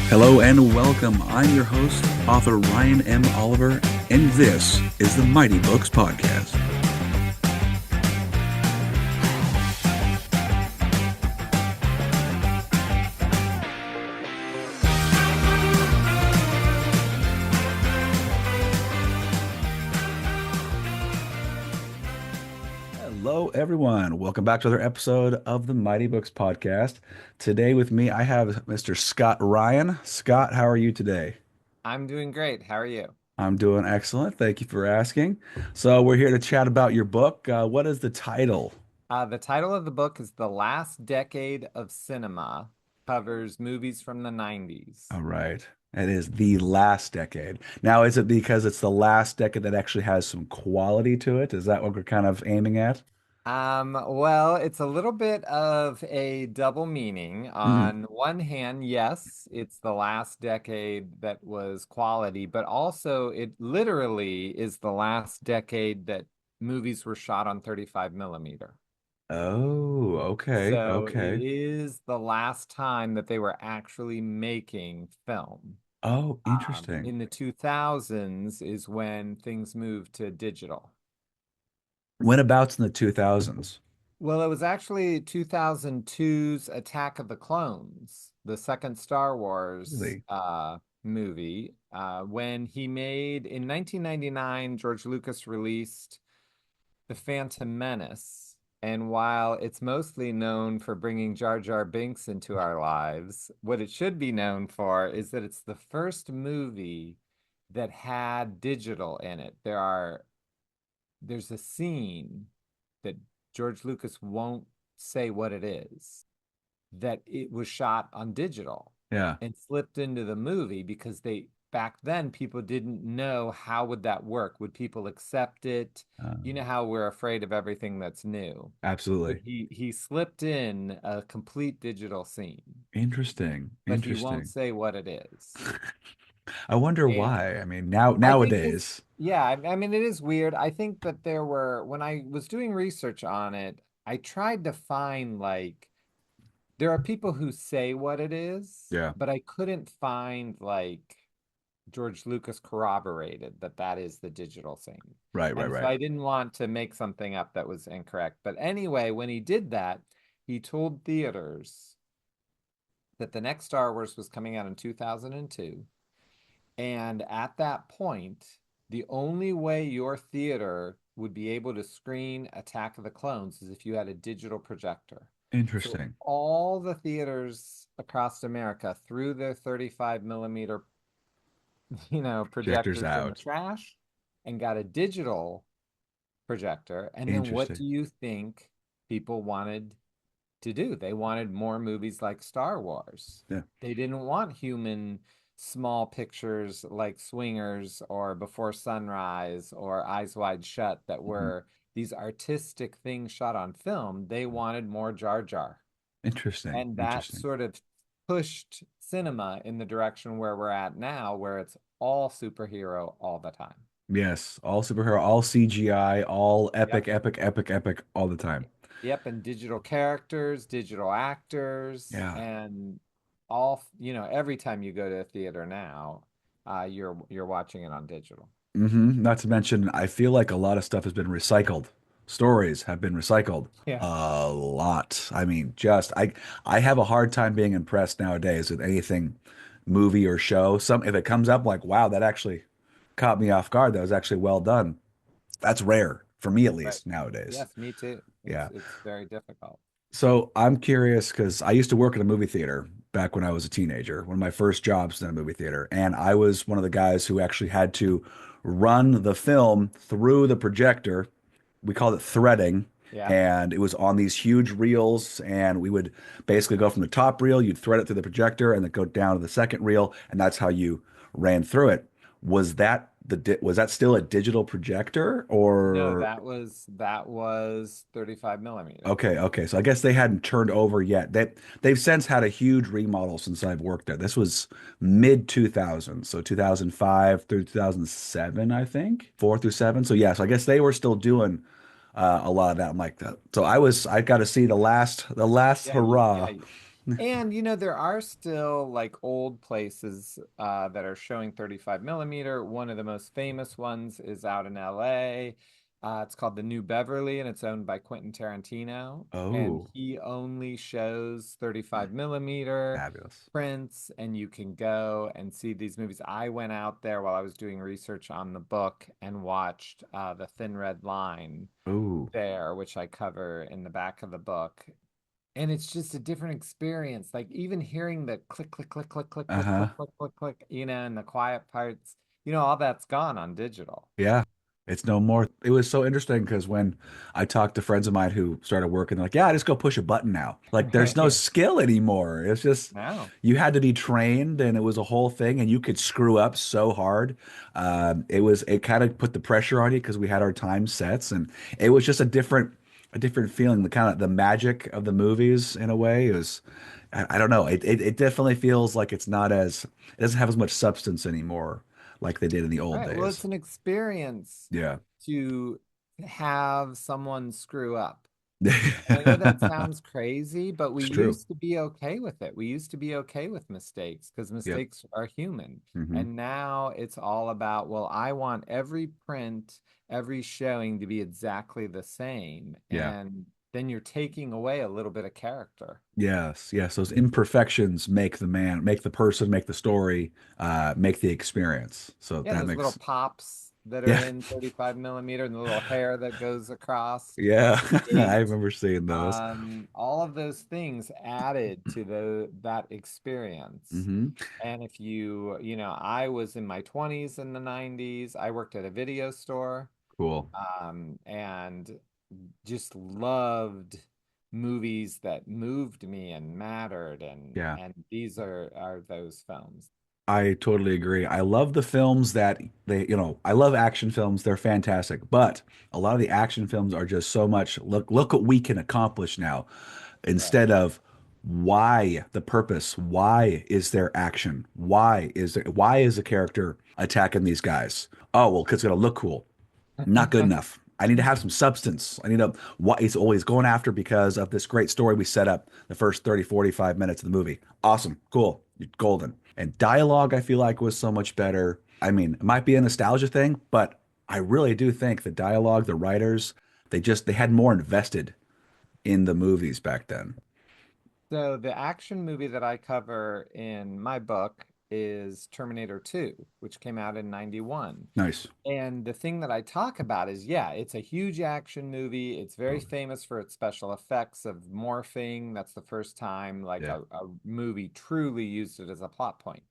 Hello and welcome. I'm your host, author Ryan M. Oliver, and this is the Mighty Books Podcast. Hello, everyone. Welcome back to another episode of the Mighty Books Podcast. Today with me, I have Mr. Scott Ryan. Scott, how are you today? I'm doing great. How are you? I'm doing excellent. Thank you for asking. So we're here to chat about your book. What is the title? The title of the book is The Last Decade of Cinema, covers movies from the 90s. All right. It is the last decade. Now, is it because it's the last decade that actually has some quality to it? Is that what we're kind of aiming at? Well, it's a little bit of a double meaning. Mm. On one hand, yes, it's the last decade that was quality, but also it literally is the last decade that movies were shot on 35 millimeter. Oh, okay. So it Okay. is the last time that they were actually making film. Oh, interesting. In the 2000s is when things moved to digital. Whenabouts in the 2000s? Well, it was actually 2002's Attack of the Clones, the second Star Wars Really? movie. When he made in 1999, George Lucas released The Phantom Menace. And while it's mostly known for bringing Jar Jar Binks into our lives, what it should be known for is that it's the first movie that had digital in it. There's a scene that George Lucas won't say what it is, that it was shot on digital Yeah. and slipped into the movie because they back then people didn't know how would that work. Would people accept it? Uh, You know how we're afraid of everything that's new. So absolutely. he slipped in a complete digital scene, Interesting. but he won't Interesting. say what it is. I wonder And why. I mean, I think it's, nowadays. yeah, I mean, it is weird. I think that when I was doing research on it, I tried to find there are people who say what it is, Yeah. but I couldn't find George Lucas corroborated that that is the digital scene. Right, right, And so right. I didn't want to make something up that was incorrect. But anyway, when he did that, he told theaters that the next Star Wars was coming out in 2002. And at that point, the only way your theater would be able to screen Attack of the Clones is if you had a digital projector. So Interesting. all the theaters across America threw their 35 millimeter, Projectors projectors in the out. trash and got a digital projector. And then what Interesting. do you think people wanted to do? They wanted more movies like Star Wars. Yeah. They didn't want human small pictures like Swingers or Before Sunrise or Eyes Wide Shut that Mhm. were these artistic things shot on film. They wanted more Jar Jar. Interesting. And that Interesting. sort of pushed cinema in the direction where we're at now, where it's all superhero all the time. Yes. All superhero, all CGI, all Yep. epic, epic, epic, epic, all the time. Yep, and digital characters, digital actors, Yeah. and every time you go to a theater now, you're watching it on digital. Not to mention, I feel like a lot of stuff has been recycled. Stories have been recycled Yeah. a lot. I mean, I have a hard time being impressed nowadays with anything movie or show. Some if it comes up like, wow, that actually caught me off guard. That was actually well done. That's rare for me at Right. least nowadays. Yes, me too. It's Yeah. it's very difficult. So I'm curious because I used to work at a movie theater back when I was a teenager, one of my first jobs in a movie theater. And I was one of the guys who actually had to run the film through the projector. We called it threading. Yeah. And it was on these huge reels. And we would basically go from the top reel, you'd thread it through the projector, and then go down to the second reel. And that's how you ran through it. Was that was that still a digital projector No, or that was 35 millimeter. okay, okay. So I guess they hadn't turned over yet. They've since had a huge remodel since I've worked there. This was mid 2000s, so 2005 through 2007, I think, 4 through 7. So yeah, so I guess they were still doing a lot of that. I'm like that. So I got to see the last Yeah, hurrah. yeah. And there are still like old places that are showing 35 millimeter. One of the most famous ones is out in LA. It's called the New Beverly, and it's owned by Quentin Tarantino. And Oh, he only shows 35 millimeter fabulous. prints, and you can go and see these movies. I went out there while I was doing research on the book and watched The Thin Red Line Oh, there, which I cover in the back of the book. And it's just a different experience. Like even hearing the click, click, click, click, click, click, click, uh-huh. click, click, click, and the quiet parts, all that's gone on digital. Yeah, it's no more. It was so interesting because when I talked to friends of mine who started working, they're like, yeah, I just go push a button now. Like, there's no Yeah. skill anymore. It's just No. you had to be trained, and it was a whole thing, and you could screw up so hard. It kind of put the pressure on you because we had our time sets, and it was just a different feeling. The kind of the magic of the movies in a way is, I don't know. It definitely feels like it doesn't have as much substance anymore like they did in the old Right. Well, days. it's an experience Yeah. to have someone screw up. And I know that sounds crazy, but we It's true. used to be okay with it. We used to be okay with mistakes because Yep. mistakes are human. Hmm. And now it's all about, well, I want every print, every showing to be exactly the same. Yeah. And then you're taking away a little bit of character. Yes. Yes. Those imperfections make the person, make the story, make the experience. So Yeah, that those little makes, pops that are yeah. in 35 millimeter and the little hair that goes across Yeah. the I gate. remember seeing those. All of those things added to that experience. Hmm. And if I was in my 20s in the 90s. I worked at a video store, Cool. and just loved movies that moved me and mattered. And Yeah. and these are those films. I totally agree. I love the films that I love action films. They're fantastic, but a lot of the action films are just so much, look what we can accomplish now Right. instead of why the purpose, why is there action? Why is a character attacking these guys? Oh, well, 'cause it's gonna look cool. Not good enough. I need to have some substance. I need to what he's always going after because of this great story we set up the first 30, 45 minutes of the movie. Awesome. Cool. Golden. And dialogue, I feel like was so much better. I mean, it might be a nostalgia thing, but I really do think the dialogue, the writers, they had more invested in the movies back then. So the action movie that I cover in my book is Terminator 2, which came out in 91. Nice. And the thing that I talk about is, yeah, it's a huge action movie. It's very famous for its special effects of morphing. That's the first time like Yeah. a movie truly used it as a plot point.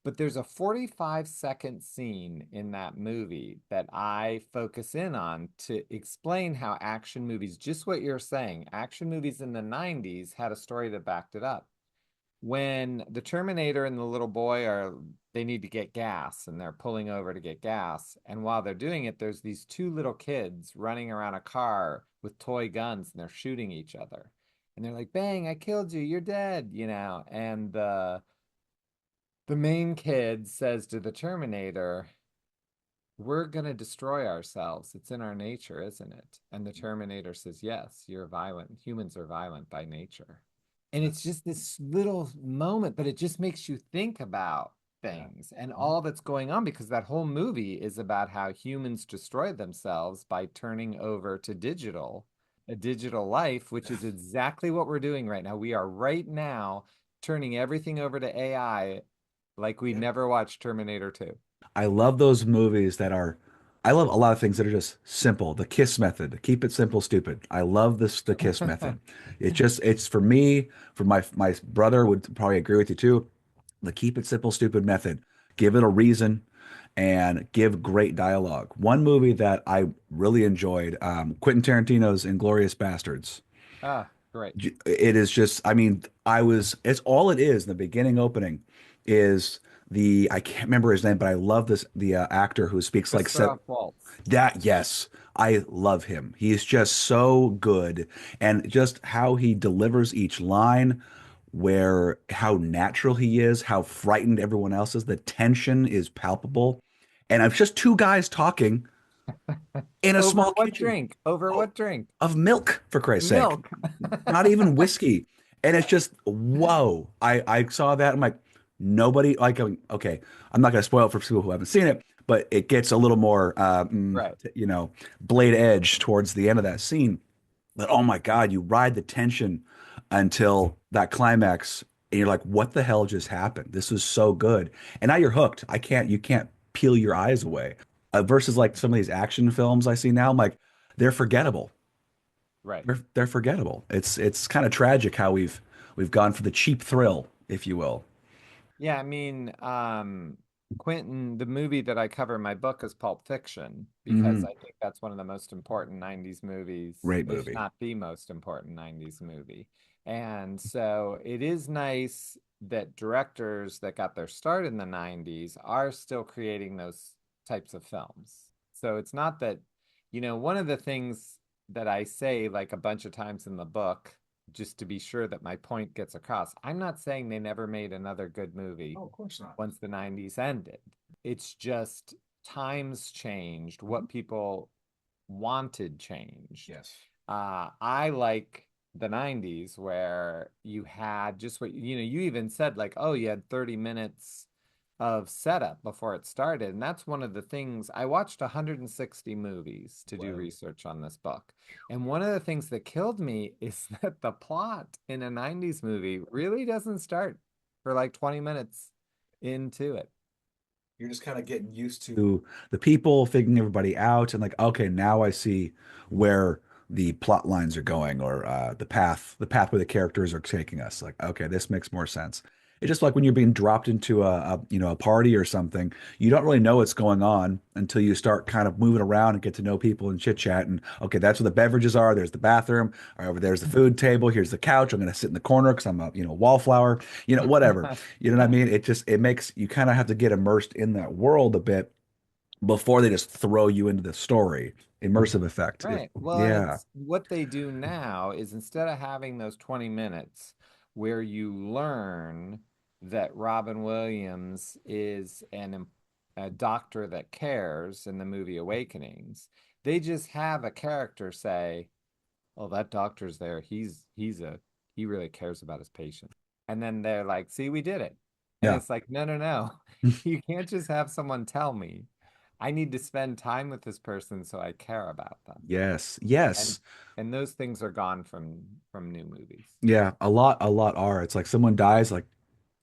But there's a 45-second scene in that movie that I focus in on to explain how action movies, just what you're saying, action movies in the 90s had a story that backed it up. When the Terminator and the little boy they need to get gas and they're pulling over to get gas. And while they're doing it, there's these two little kids running around a car with toy guns and they're shooting each other. And they're like, bang, I killed you, you're dead. And the main kid says to the Terminator, we're going to destroy ourselves. It's in our nature, isn't it? And the Terminator says, yes, you're violent. Humans are violent by nature. And it's just this little moment, but it just makes you think about Yeah. things and all that's going on because that whole movie is about how humans destroy themselves by turning over to a digital life, which is exactly what we're doing right now. We are right now turning everything over to AI like we Yeah. never watched Terminator 2. I love those movies I love a lot of things that are just simple. The kiss method, keep it simple, stupid. I love the kiss method. It's for me, for my brother would probably agree with you too. The keep it simple, stupid method. Give it a reason and give great dialogue. One movie that I really enjoyed, Quentin Tarantino's Inglourious Bastards. Ah, great. It is just, I mean, it's all it is in the beginning opening is the I can't remember his name, but I love this the actor who speaks like Christopher Waltz. that. Yes, I love him. He's just so good, and just how he delivers each line, where how natural he is, how frightened everyone else is. The tension is palpable, and it's just two guys talking in a Over small what kitchen. drink? Over Oh, what drink? of milk, for Christ's sake. Milk. Not even whiskey. And it's just, whoa. I saw that. I'm like, nobody, like, okay, I'm not going to spoil it for people who haven't seen it, but it gets a little more, Right. blade edge towards the end of that scene. But oh my God, you ride the tension until that climax, and you're like, what the hell just happened? This was so good. And now you're hooked. You can't peel your eyes away. Versus like some of these action films I see now, I'm like, they're forgettable. Right. They're forgettable. It's kind of tragic how we've gone for the cheap thrill, if you will. Yeah, I mean, Quentin, the movie that I cover in my book is Pulp Fiction because Hmm. I think that's one of the most important 90s movies, Great if movie. not the most important 90s movie. And so it is nice that directors that got their start in the 90s are still creating those types of films. So it's not that, one of the things that I say like a bunch of times in the book just to be sure that my point gets across. I'm not saying they never made another good movie Oh, of course not. once the 90s ended. It's just times changed, Mhm. what people wanted changed. Yes. I like the 90s where you had just what, you even said like, oh, you had 30 minutes of setup before it started. And that's one of the things I watched 160 movies to do Whoa. research on this book. And one of the things that killed me is that the plot in a 90s movie really doesn't start for like 20 minutes into it. You're just kind of getting used to the people, figuring everybody out, and like, okay, now I see where the plot lines are going, or the path where the characters are taking us. Like, okay, this makes more sense. It's just like when you're being dropped into a party or something, you don't really know what's going on until you start kind of moving around and get to know people and chit chat. And okay, that's where the beverages are. There's the bathroom. Or over there's the food table. Here's the couch. I'm going to sit in the corner because I'm a wallflower. Whatever. You know what I mean? It makes you kind of have to get immersed in that world a bit before they just throw you into the story. Immersive effect. Right. Well, and Yeah, it's what they do now is instead of having those 20 minutes where you learn that Robin Williams is a doctor that cares in the movie Awakenings, they just have a character say, "Oh, that doctor's there. He really cares about his patient." And then they're like, "See, we did it." And yeah. it's like, "No, no, no. You can't just have someone tell me. I need to spend time with this person so I care about them." Yes, and yes. and those things are gone from new movies. Yeah, a lot are. It's like someone dies, like,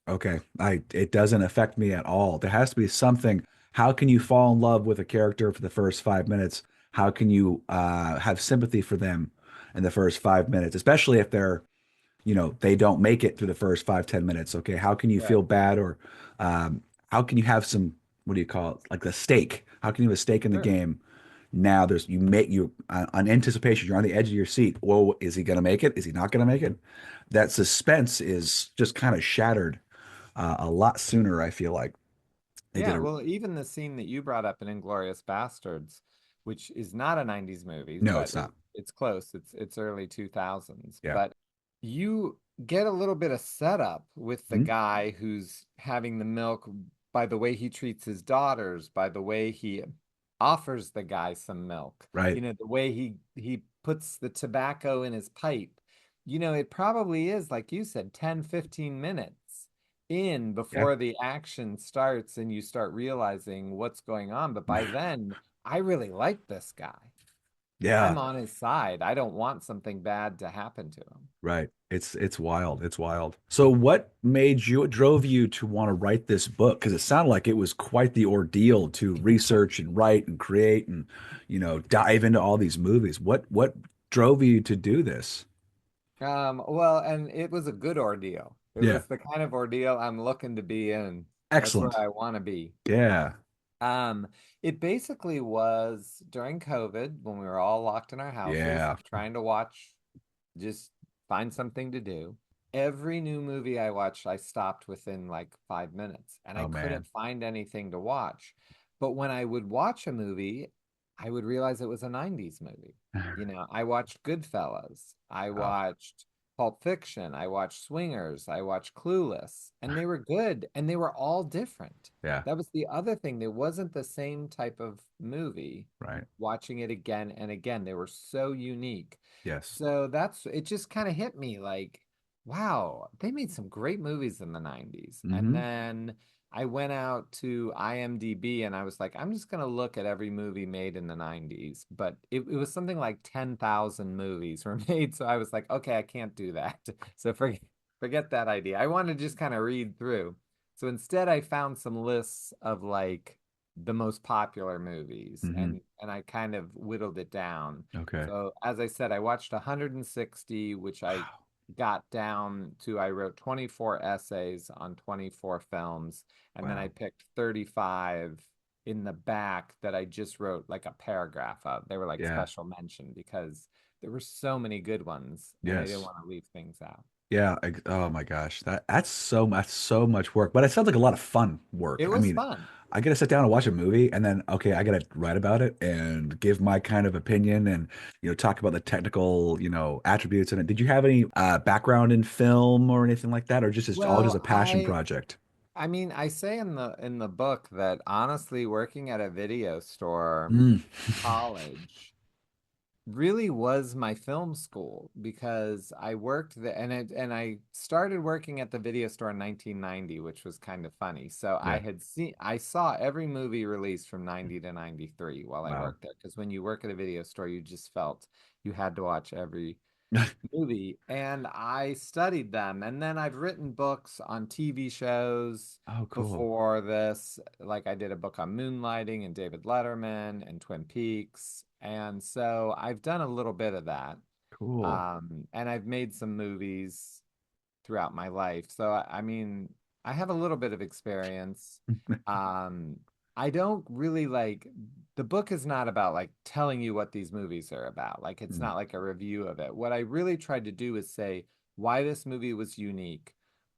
okay, it doesn't affect me at all. There has to be something. How can you fall in love with a character for the first 5 minutes? How can you have sympathy for them in the first 5 minutes, especially if they don't make it through the first 5, 10 minutes. Okay, how can you Right. feel bad, or how can you have some, what do you call it, like the stake? How can you have a stake in the Sure. game? Now there's you make you on anticipation. You're on the edge of your seat. Whoa, is he going to make it? Is he not going to make it? That suspense is just kind of shattered a lot sooner. I feel like they did Yeah, a well, even the scene that you brought up in Inglourious Bastards, which is not a 90s movie, no, but it's not. it's close. It's early 2000s. Yeah. But you get a little bit of setup with the Mhm. guy who's having the milk by the way he treats his daughters, by the way he offers the guy some milk, Right. the way he puts the tobacco in his pipe. It probably is, like you said, 10, 15 minutes in Yeah. before the action starts and you start realizing what's going on. But by then, I really like this guy. Yeah. I'm on his side. I don't want something bad to happen to him. Right. It's wild. It's wild. So what drove you to want to write this book? Because it sounded like it was quite the ordeal to research and write and create and, dive into all these movies. What drove you to do this? Well, and it was a good ordeal. It Yeah. was the kind of ordeal I'm looking to be in. That's where Excellent. I want to be. Yeah. Um, it basically was during COVID when we were all locked in our houses Yeah. trying to watch, just find something to do. every new movie I watched, I stopped within like 5 minutes and I Oh man. couldn't find anything to watch. But when I would watch a movie, I would realize it was a 90s movie. You know, I watched Goodfellas, I Oh, watched Pulp Fiction, I watched Swingers, I watched Clueless, and they were good and they were all different. yeah, That was the other thing. There wasn't the same type of movie right. watching it again and again. They were so unique. Yes. So that's it just kind of hit me like, wow, they made some great movies in the 90s. And Hmm. then I went out to IMDb and I was like, I'm just gonna look at every movie made in the 90s. But it was something like 10,000 movies were made. So I was like, okay, I can't do that. So forget that idea. I want to just kind of read through. So instead I found some lists of like the most popular movies Hmm. and I kind of whittled it down. Okay. So as I said, I watched 160, which I Wow. got down to, I wrote 24 essays on 24 films, and then I Wow. picked 35 in the back that I just wrote like a paragraph of. They were like Yeah. special mention because there were so many good ones and I didn't Yes. want to leave things out. Yeah. Oh my gosh. That's so much work, but it sounds like a lot of fun work. It I was mean, fun. I gotta sit down and watch a movie and then okay, I gotta write about it and give my kind of opinion and talk about the technical, attributes in it. Did you have any background in film or anything like that, or just all just a Well, passion project? I mean, I say in the book that honestly working at a video store Mm. in college really was my film school because I worked there and I started working at the video store in 1990, which was kind of funny. So Yeah. I saw every movie released from 90 to 93 while I Wow. worked there because when you work at a video store, you just felt you had to watch every movie and I studied them. And then I've written books on TV shows Oh, cool. before this. Like I did a book on moonlighting and David Letterman and Twin Peaks. And so I've done a little bit of that. Cool. And I've made some movies throughout my life. So I mean, I have a little bit of experience. Um, I don't really like the book is not about like telling you what these movies are about. Like it's Mm. not like a review of it. What I really tried to do is say why this movie was unique,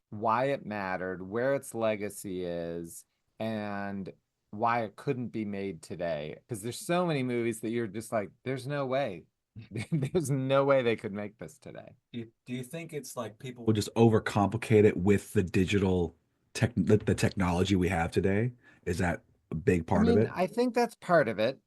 why it mattered, where its legacy is, and why it couldn't be made today. Because there's so many movies that you're just like, there's no way. There's no way they could make this today. Do you think it's like people will just overcomplicate it with the digital the technology we have today? Is that a big I part of mean, it? I think that's part of it.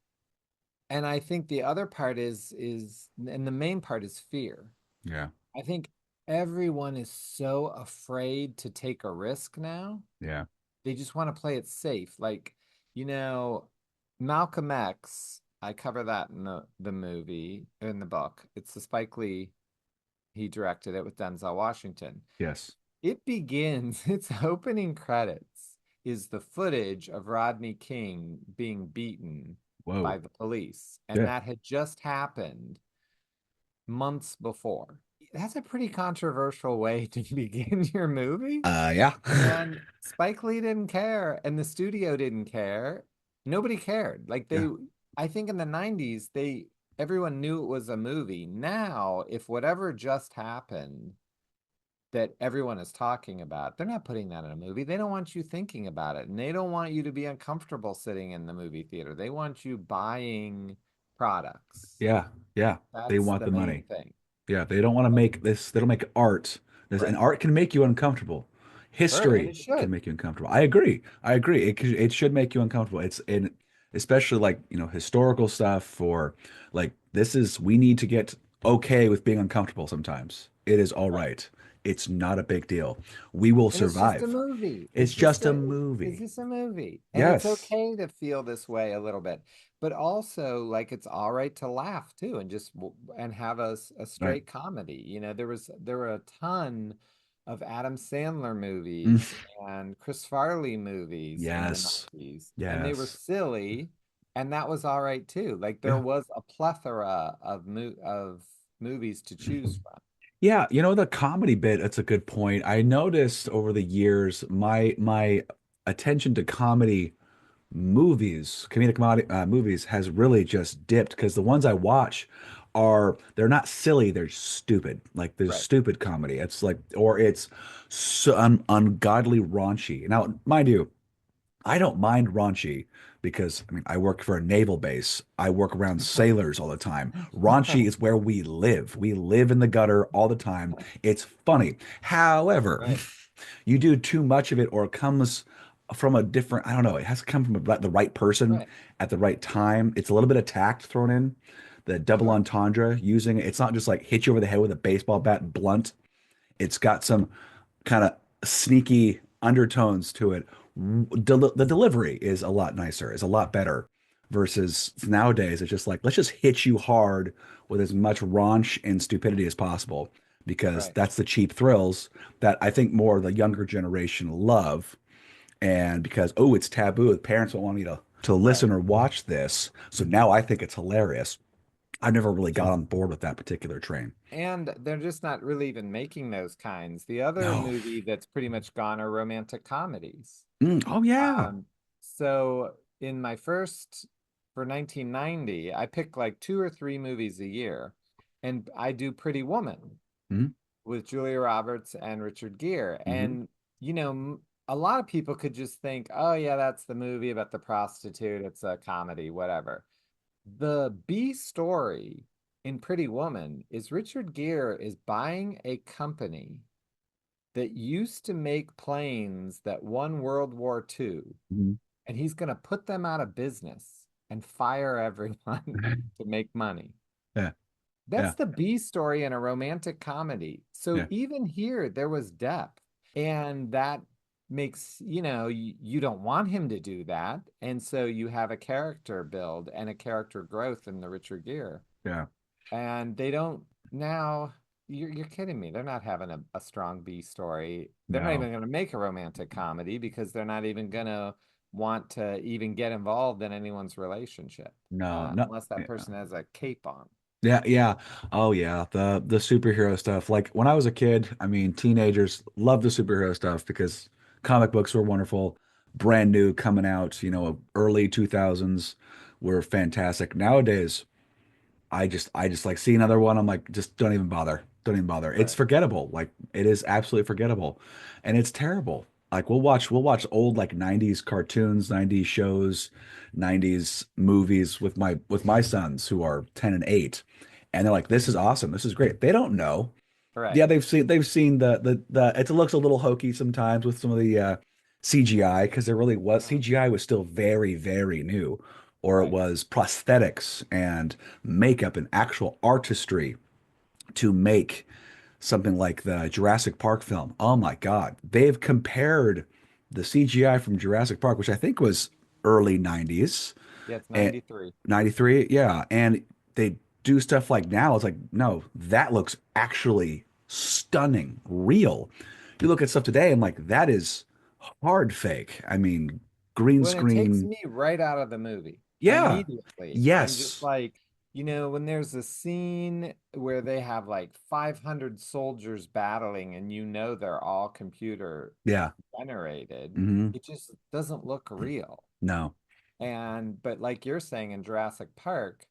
And I think the other part and the main part is fear. Yeah. I think everyone is so afraid to take a risk now. Yeah. They just want to play it safe. Like, you know, Malcolm X, I cover that in the movie, in the book. It's the Spike Lee, he directed it with Denzel Washington. Yes. It begins, its opening credits is the footage of Rodney King being beaten by Whoa. the police. And Yeah. that had just happened months before. That's a pretty controversial way to begin your movie. Yeah. And Spike Lee didn't care, and the studio didn't care. Nobody cared. Yeah. I think in the 90s, everyone knew it was a movie. Now, if whatever just happened that everyone is talking about, they're not putting that in a movie. They don't want you thinking about it, and they don't want you to be uncomfortable sitting in the movie theater. They want you buying products. Yeah. Yeah. They That's want the the main money. thing. Yeah, they don't want to make this, they don't make art. And Right. art can make you uncomfortable. Sure, and History it can should. make you uncomfortable. I agree. I agree. It should make you uncomfortable. It's in especially like, historical stuff or like we need to get okay with being uncomfortable sometimes. It is all Right. right. It's not a big deal. We will And it's just a survive. movie. It's just a It's movie. just a movie. And it's Yes. okay to feel this way a little bit. But also like it's all right to laugh too and and have a Right. straight comedy. You know, there were a ton of Adam Sandler Mm. movies and Chris Farley movies in the Yes. 90s and they were Yes. silly and that was all right too. Like there Yeah. was a plethora of movies to choose from. Yeah, the comedy bit, that's a good point. I noticed over the years my attention to comedy movies has really just dipped because the ones I watch are they're not silly, they're stupid. Like there's Right. stupid comedy. It's like or it's so ungodly raunchy. Now, mind you, I don't mind raunchy because I mean I work for a naval base. I work around sailors all the time. Raunchy is where we live. We live in the gutter all the time. It's funny. However, Right. you do too much of it or it comes from a different, I don't know, it has to come from the right person Right. at the right time. It's a little bit of tact thrown in, the double Sure. entendre using it. It's not just like hit you over the head with a baseball bat blunt. It's got some kind of sneaky undertones to it. The delivery is a lot nicer, is a lot better versus nowadays it's just like let's just hit you hard with as much raunch and stupidity as possible because Right. that's the cheap thrills that I think more of the younger generation love. And because oh, it's taboo, parents don't want me to Right. listen or watch this, so now I think it's hilarious. I never really got on board with that particular train. And they're just not really even making those kinds. The other No. movie that's pretty much gone are romantic comedies. Oh yeah. Um, so in my first for 1990, I pick like two or three movies a year, and I do Pretty Woman Hmm. with Julia Roberts and Richard Gere. Hmm. And a lot of people could just think, "Oh yeah, that's the movie about the prostitute. It's a comedy, whatever." The B story in Pretty Woman is Richard Gere is buying a company that used to make planes that won World War II, Hmm. and he's going to put them out of business and fire everyone to make money. Yeah. That's Yeah. the B story in a romantic comedy. So Yeah. even here, there was depth, and that makes, you don't want him to do that. And so you have a character build and a character growth in the Richard Gere. Yeah. And they don't now, you're kidding me. They're not having a strong B story. They're not No. even going to make a romantic comedy because they're not even going to want to even get involved in anyone's relationship No. No. unless that Yeah. person has a cape on. Yeah, yeah. Oh yeah. The superhero stuff. Like when I was a kid, I mean, teenagers loved the superhero stuff because comic books were wonderful, brand new coming out, early 2000s were fantastic. Nowadays, I just like see another one. I'm like, just don't even bother. Don't even bother. It's Right. forgettable. Like it is absolutely forgettable. And it's terrible. Like we'll watch old like 90s cartoons, 90s shows, 90s movies with my sons who are 10 and 8. And they're like, this is awesome. This is great. They don't know. Right. Yeah, they've seen the it looks a little hokey sometimes with some of the CGI because there really was Mhm. CGI was still very, very new, or it Right. was prosthetics and makeup and actual artistry to make something like the Jurassic Park film. Oh my God. They've compared the CGI from Jurassic Park, which I think was early 90s Yeah, it's and 93. 93, yeah. And they do stuff like now, it's like, no, that looks actually stunning, real. You look at stuff today, and like, that is hard fake. I mean, green When it takes screen. me right out of the movie Yeah. immediately, I'm just Yes. like, when there's a scene where they have like 500 soldiers battling and they're all computer Yeah. generated, Hmm. it just doesn't look real. No. But like you're saying in Jurassic Park,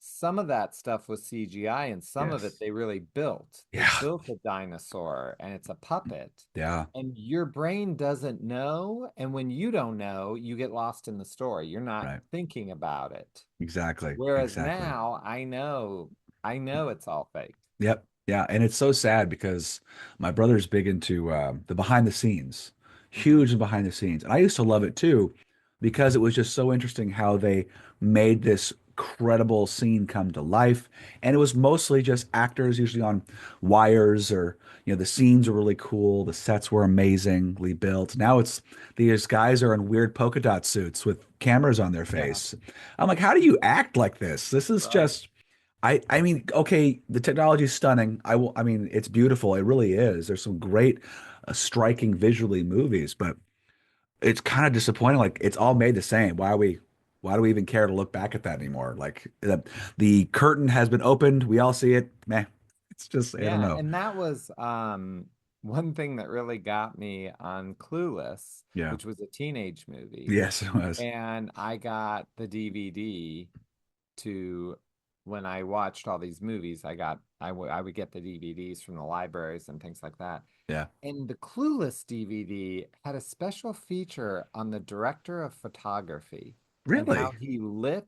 some of that stuff was CGI and some of it Yes. they really built. They Yeah. built a dinosaur and it's a puppet. Yeah. And your brain doesn't know. And when you don't know, you get lost in the story. You're not Right. thinking about it. Exactly. Whereas Exactly. now I know it's all fake. Yep. Yeah. And it's so sad because my brother's big into the behind the scenes, Hmm. huge in behind the scenes. And I used to love it too because it was just so interesting how they made this credible scene come to life. And it was mostly just actors, usually on wires or, the scenes were really cool. The sets were amazingly built. Now it's these guys are in weird polka dot suits with cameras on their Yeah, face. I'm like, how do you act like this? This is right. just I mean, okay, the technology is stunning. I mean, it's beautiful. It really is. There's some great, striking visually movies, but it's kind of disappointing. Like it's all made the same. Why do we even care to look back at that anymore? Like the curtain has been opened. We all see it. Meh. It's just, I don't Yeah, know. and that was one thing that really got me on Clueless, Yeah. which was a teenage movie. Yes, it was. And I got the DVD to when I watched all these movies, I would get the DVDs from the libraries and things like that. Yeah. And the Clueless DVD had a special feature on the director of photography and how Really? he lit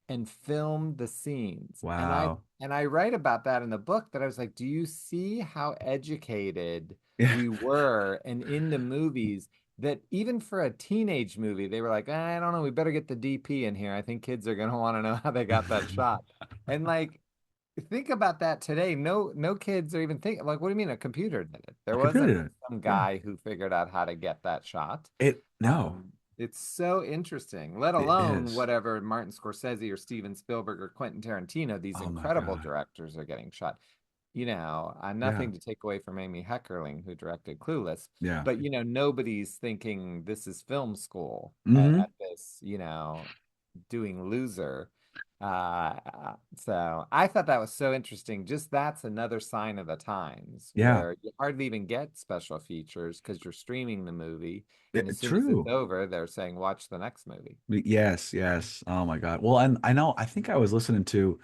and filmed the scenes. Wow. And I write about that in the book that I was like, do you see how educated Yeah. we were and in the movies that even for a teenage movie, they were like, I don't know, we better get the DP in here. I think kids are gonna want to know how they got that shot. And like think about that today. No kids are even thinking like, what do you mean a computer did it? There A computer wasn't did it. some Yeah. guy who figured out how to get that shot. No, It's so interesting, let it alone is. whatever Martin Scorsese or Steven Spielberg or Quentin Tarantino, these Oh my incredible God. directors are getting shot. Yeah. Nothing to take away from Amy Heckerling, who directed Clueless, Yeah. but nobody's thinking this is film school Hmm. at this, doing Loser. So I thought that was so interesting. Just that's another sign of the times Yeah. where you hardly even get special features because you're streaming the movie, and as soon as it's True. over, they're saying watch the next movie. Yes, yes. Oh my God. Well, and I know, I think I was listening to,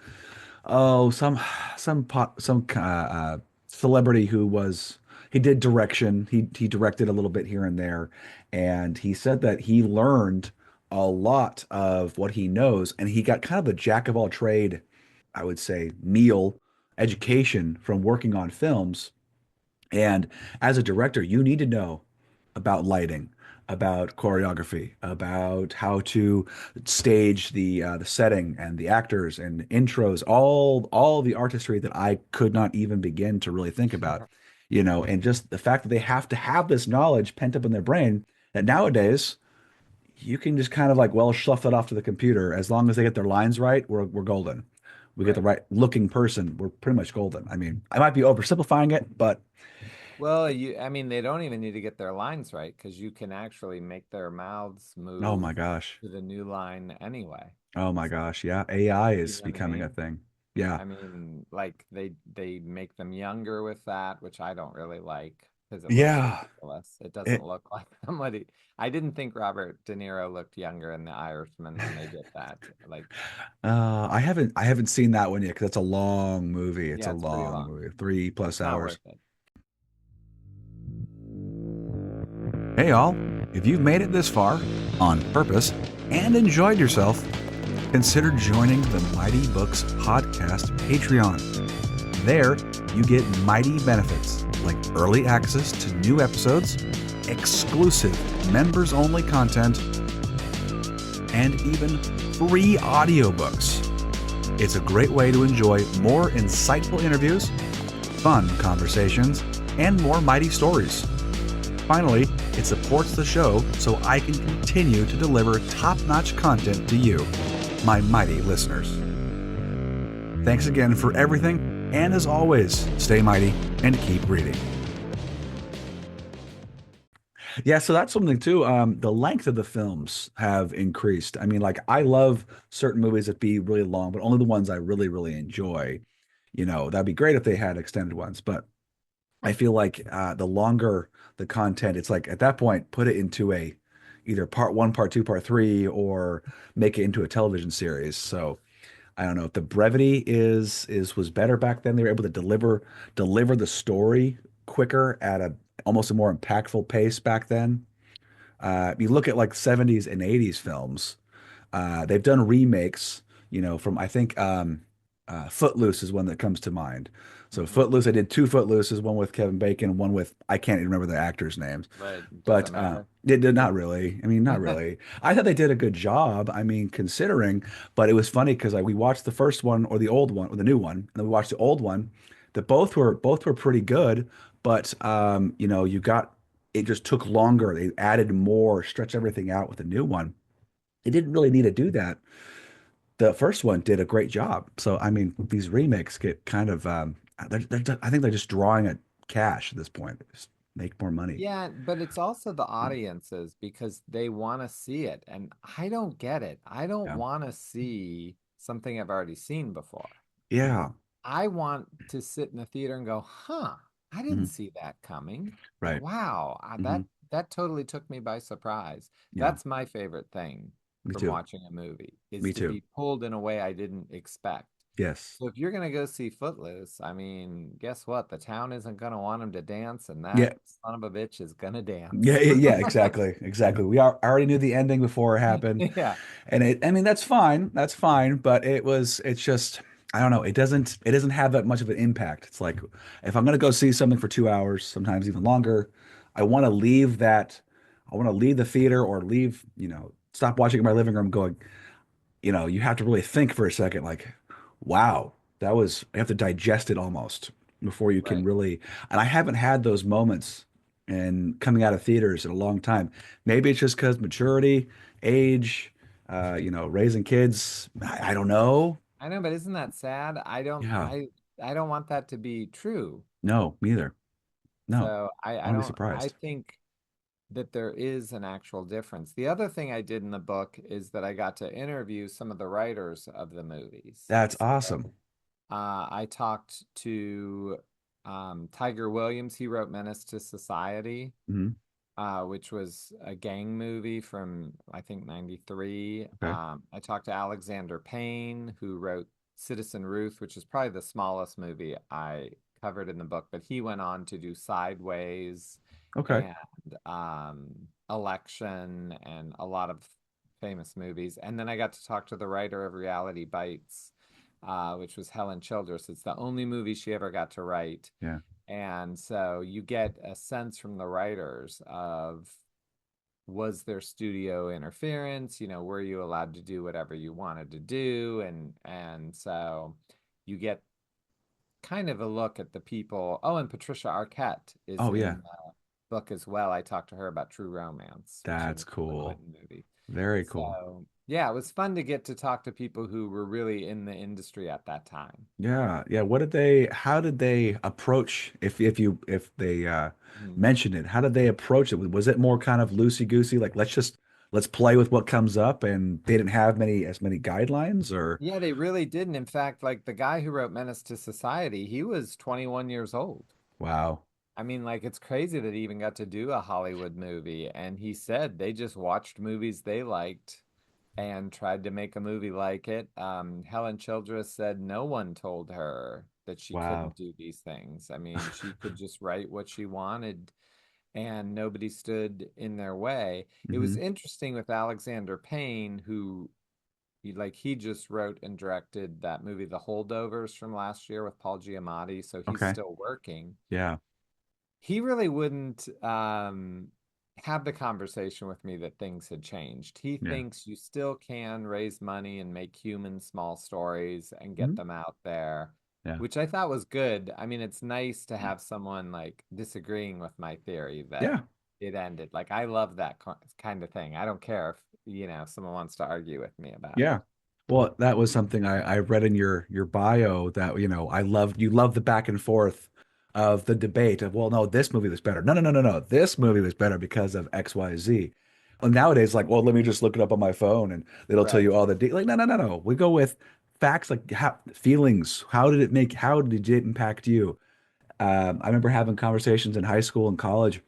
oh, some celebrity who was, he did direction. He directed a little bit here and there, and he said that he learned a lot of what he knows, and he got kind of a jack of all trade, I would say, meal education from working on films. And as a director, you need to know about lighting, about choreography, about how to stage the setting and the actors and intros, all the artistry that I could not even begin to really think about, and just the fact that they have to have this knowledge pent up in their brain that nowadays you can just kind of like, well, slough that off to the computer. As long as they get their lines right, we're golden. We get the Right. right looking person, we're pretty much golden. I mean, I might be oversimplifying it, but Well, I mean, they don't even need to get their lines right because you can actually make their mouths oh move my gosh. to the new line anyway. Oh my So, gosh. Yeah. AI you is know what I becoming a mean? thing. Yeah. I mean, like they make them younger with that, which I don't really like because it looks Yeah. ridiculous. It doesn't It, look like somebody. I didn't think Robert De Niro looked younger in The Irishman when they did that. Like, I haven't seen that one yet because it's a long movie. It's a yeah, it's pretty long long. movie, three plus It's not hours. worth it. Hey, all. If you've made it this far on purpose and enjoyed yourself, consider joining the Mighty Books Podcast Patreon. There, you get mighty benefits like early access to new episodes, exclusive members only content, and even free audiobooks. It's a great way to enjoy more insightful interviews, fun conversations, and more mighty stories. Finally, it supports the show so I can continue to deliver top-notch content to you, my mighty listeners. Thanks again for everything, and as always, stay mighty and keep reading. Yeah, so that's something too. The length of the films have increased. I mean, like I love certain movies that be really long, but only the ones I really, really enjoy. That'd be great if they had extended ones, but I feel like the longer the content, it's like at that point, put it into a either part one, part two, part three, or make it into a television series. So I don't know if the brevity is was better back then. They were able to deliver the story quicker at a almost a more impactful pace back then. You look at like 70s and 80s films. They've done remakes, from I think Footloose is one that comes to mind. So Hmm. Footloose, I did two Footlooses, one with Kevin Bacon, one with I can't even remember the actors' names, Right. Does it but matter? it did not really. I mean, not really. I thought they did a good job. I mean, considering, but it was funny because like we watched the first one or the old one or the new one, and then we watched the old one. That both were pretty good, but you got it just took longer. They added more, stretched everything out with the new one. They didn't really need to do that. The first one did a great job. So I mean, these remakes get kind of I think they're just drawing at cash at this point. Just make more money. Yeah, but it's also the audiences because they want to see it. And I don't get it. I don't Yeah. want to see something I've already seen before. Yeah. I want to sit in the theater and go, huh, I didn't Hmm. see that coming. Right. Wow, Hmm. that totally took me by surprise. Yeah. That's my favorite thing Me from too. watching a movie is Me to too. be pulled in a way I didn't expect. Yes. So if you're gonna go see Footloose, I mean, guess what? The town isn't gonna want him to dance, and that Yeah. son of a bitch is gonna Yeah, dance. yeah, yeah, exactly. Exactly. I already knew the ending before it happened. Yeah, And I mean, that's fine. That's fine. But it's just, I don't know. It doesn't have that much of an impact. It's like, if I'm going to go see something for 2 hours, sometimes even longer, I want to leave I want to leave the theater or leave, stop watching in my living room going, you have to really think for a second, like, wow, you have to digest it almost before you can right. really, and I haven't had those moments and coming out of theaters in a long time. Maybe it's just because maturity, age, raising kids. I don't know. I know, but isn't that sad? Yeah, I don't want that to be true. no, neither. No, So I I wouldn't be don't, I surprised. think that there is an actual difference. The other thing I did in the book is that I got to interview some of the writers of the movies. That's So awesome. I talked to Tiger Williams. He wrote Menace to Society, Hmm. which was a gang movie from, I think, 93. Okay. I talked to Alexander Payne, who wrote Citizen Ruth, which is probably the smallest movie I covered in the book, but he went on to do Sideways Okay. and Election and a lot of famous movies. And then I got to talk to the writer of Reality Bites, which was Helen Childress. It's the only movie she ever got to write. Yeah. And so you get a sense from the writers of, was there studio interference? Were you allowed to do whatever you wanted to do? And so you get kind of a look at the people. Oh, and Patricia Arquette is Oh yeah. in the book as well. I talked to her about True Romance, which is That's a cool. Clinton movie. Very cool. So yeah, it was fun to get to talk to people who were really in the industry at that time. Yeah, yeah. How did they approach if they Mhm. mentioned it, how did they approach it? Was it more kind of loosey-goosey, like let's play with what comes up and they didn't have as many guidelines or Yeah, they really didn't. In fact, like the guy who wrote Menace to Society, he was 21 years old. wow. I mean, like it's crazy that he even got to do a Hollywood movie. And he said they just watched movies they liked and tried to make a movie like it. Helen Childress said no one told her that she Wow. couldn't do these things. I mean, she could just write what she wanted and nobody stood in their way. It was Hmm. interesting with Alexander Payne, who he just wrote and directed that movie, The Holdovers from last year with Paul Giamatti, so he's Okay. still working. Yeah. He really wouldn't have the conversation with me that things had changed. He Yeah. thinks you still can raise money and make human small stories and get Mhm. them out there, Yeah. which I thought was good. I mean, it's nice to have someone like disagreeing with my theory that Yeah. it ended. Like, I love that kind of thing. I don't care if, someone wants to argue with me about it. Yeah. Well, that was something I read in your bio that, you love the back and forth of the debate of, well, no, this movie was better. No, no, no, no, no. This movie was better because of X, Y, Z. Well, nowadays, like, well, let me just look it up on my phone and it'll tell Right. you all the like, no, no, no, no. We go with facts, like feelings. How did it impact you? I remember having conversations in high school and college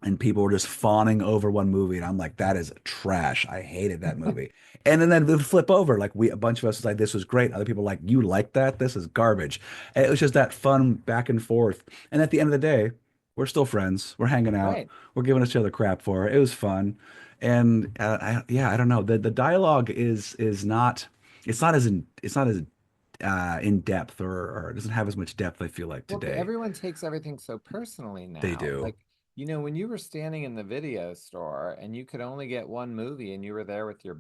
and people were just fawning over one movie, and I'm like, that is trash. I hated that movie. And then they flip over, like a bunch of us was like, this was great. Other people were like, you like that? This is garbage. And it was just that fun back and forth. And at the end of the day, we're still friends. We're hanging out. Right. We're giving each other crap for it. It was fun. And yeah, I don't know. The dialogue is not. It's not as in depth or it doesn't have as much depth. I feel like Well, today. everyone takes everything so personally They now. do. Like, when you were standing in the video store and you could only get one movie and you were there with Yeah.